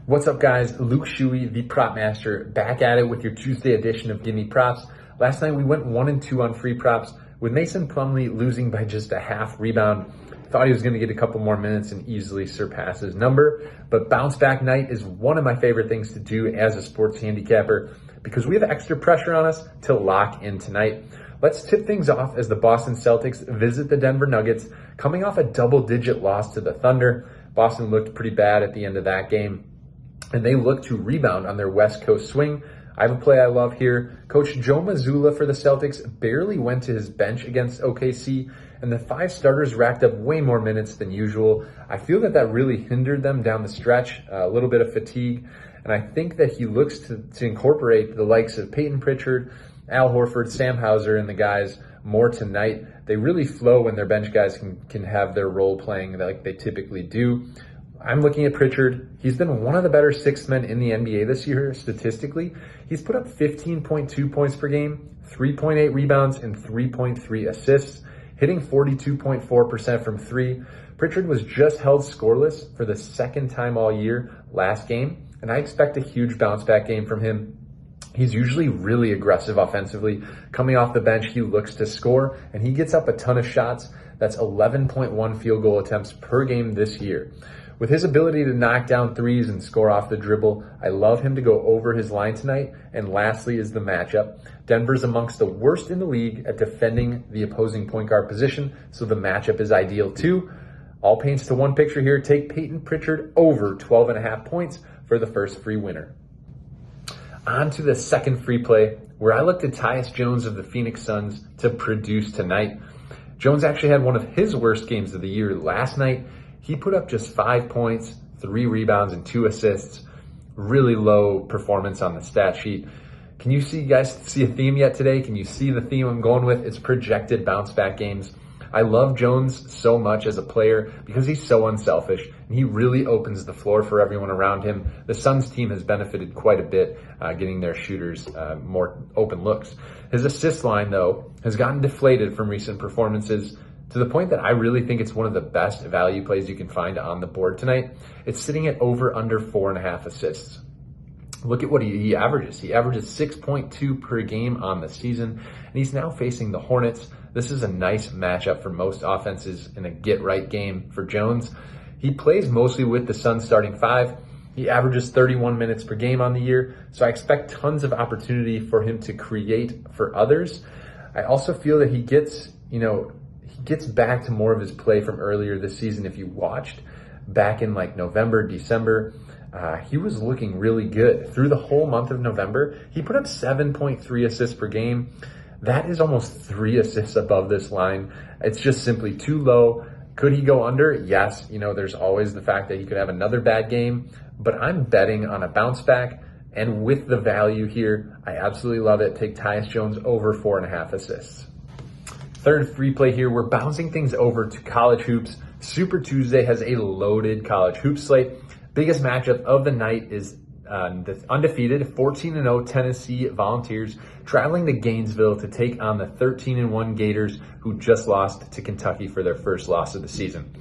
What's up, guys? Luke Shuey, the prop master, back at it with your Tuesday edition of Gimme Props. Last night we went 1-2 on free props with Mason Plumlee losing by just a half rebound. Thought he was going to get a couple more minutes and easily surpass his number, but bounce back night is one of my favorite things to do as a sports handicapper because we have extra pressure on us to lock in tonight. Let's tip things off as the Boston Celtics visit the Denver Nuggets, coming off a double-digit loss to the Thunder. Boston looked pretty bad at the end of that game, and they look to rebound on their West Coast swing. I have a play I love here. Coach Joe Mazzulla for the Celtics barely went to his bench against OKC, and the 5 starters racked up way more minutes than usual. I feel that really hindered them down the stretch, a little bit of fatigue, and I think that he looks to incorporate the likes of Peyton Pritchard, Al Horford, Sam Hauser, and the guys more tonight. They really flow when their bench guys can have their role playing like they typically do. I'm looking at Pritchard. He's been one of the better sixth men in the NBA this year statistically. He's put up 15.2 points per game, 3.8 rebounds, and 3.3 assists, hitting 42.4% from three. Pritchard was just held scoreless for the second time all year last game, and I expect a huge bounce back game from him. He's usually really aggressive offensively. Coming off the bench, he looks to score, and he gets up a ton of shots. That's 11.1 field goal attempts per game this year. With his ability to knock down threes and score off the dribble, I love him to go over his line tonight. And lastly is the matchup. Denver's amongst the worst in the league at defending the opposing point guard position, so the matchup is ideal too. All paints to one picture here. Take Peyton Pritchard over 12.5 points for the first free winner. On to the second free play, where I looked at Tyus Jones of the Phoenix Suns to produce tonight. Jones actually had one of his worst games of the year last night. He put up just 5 points, 3 rebounds, and 2 assists. Really low performance on the stat sheet. Can you guys see a theme yet today? Can you see the theme I'm going with? It's projected bounce back games. I love Jones so much as a player because he's so unselfish and he really opens the floor for everyone around him. The Suns team has benefited quite a bit getting their shooters more open looks. His assist line, though, has gotten deflated from recent performances to the point that I really think it's one of the best value plays you can find on the board tonight. It's sitting at under 4.5 assists. Look at what he averages. He averages 6.2 per game on the season, and he's now facing the Hornets. This is a nice matchup for most offenses in a get-right game for Jones. He plays mostly with the Suns starting 5. He averages 31 minutes per game on the year, so I expect tons of opportunity for him to create for others. I also feel that he gets back to more of his play from earlier this season. If you watched back in like November, December, he was looking really good. Through the whole month of November, he put up 7.3 assists per game. That is almost 3 assists above this line. It's just simply too low. Could he go under? Yes. There's always the fact that he could have another bad game, but I'm betting on a bounce back. And with the value here, I absolutely love it. Take Tyus Jones over 4.5 assists. Third free play here, we're bouncing things over to college hoops. Super Tuesday has a loaded college hoop slate. Biggest matchup of the night is the undefeated 14-0 Tennessee Volunteers traveling to Gainesville to take on the 13-1 Gators, who just lost to Kentucky for their first loss of the season.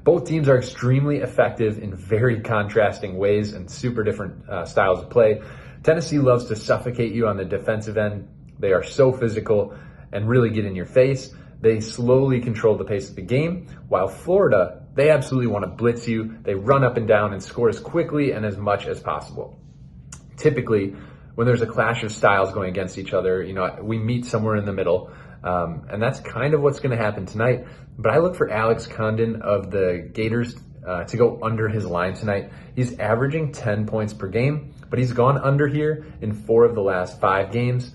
Both teams are extremely effective in very contrasting ways and super different styles of play. Tennessee loves to suffocate you on the defensive end. They are so physical and really get in your face. They slowly control the pace of the game, while Florida, they absolutely want to blitz you. They run up and down and score as quickly and as much as possible. Typically, when there's a clash of styles going against each other, we meet somewhere in the middle, and that's kind of what's going to happen tonight. But I look for Alex Condon of the Gators to go under his line tonight. He's averaging 10 points per game, but he's gone under here in 4 of the last 5 games.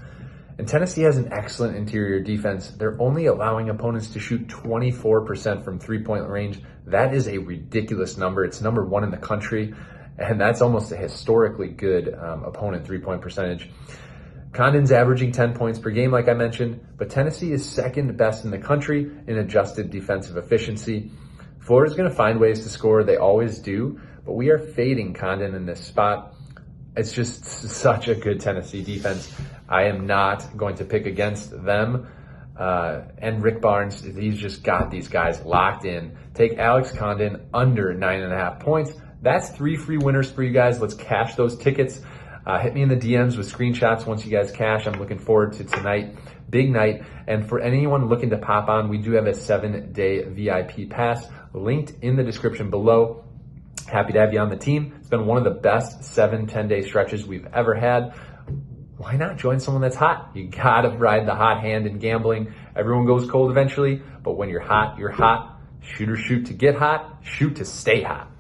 And Tennessee has an excellent interior defense. They're only allowing opponents to shoot 24% from three-point range. That is a ridiculous number. It's number 1 in the country, and that's almost a historically good opponent three-point percentage. Condon's averaging 10 points per game, like I mentioned, but Tennessee is second best in the country in adjusted defensive efficiency. Florida's going to find ways to score. They always do, but we are fading Condon in this spot. It's just such a good Tennessee defense. I am not going to pick against them. And Rick Barnes, he's just got these guys locked in. Take Alex Condon under 9.5 points. that's 3 free winners for you guys. Let's cash those tickets. Hit me in the DMs with screenshots once you guys cash. I'm looking forward to tonight. Big night. And for anyone looking to pop on, we do have a 7-day VIP pass linked in the description below. Happy to have you on the team. It's been one of the best 7-10-day stretches we've ever had. Why not join someone that's hot? You gotta ride the hot hand in gambling. Everyone goes cold eventually, but when you're hot, you're hot. Shoot or shoot to get hot, shoot to stay hot.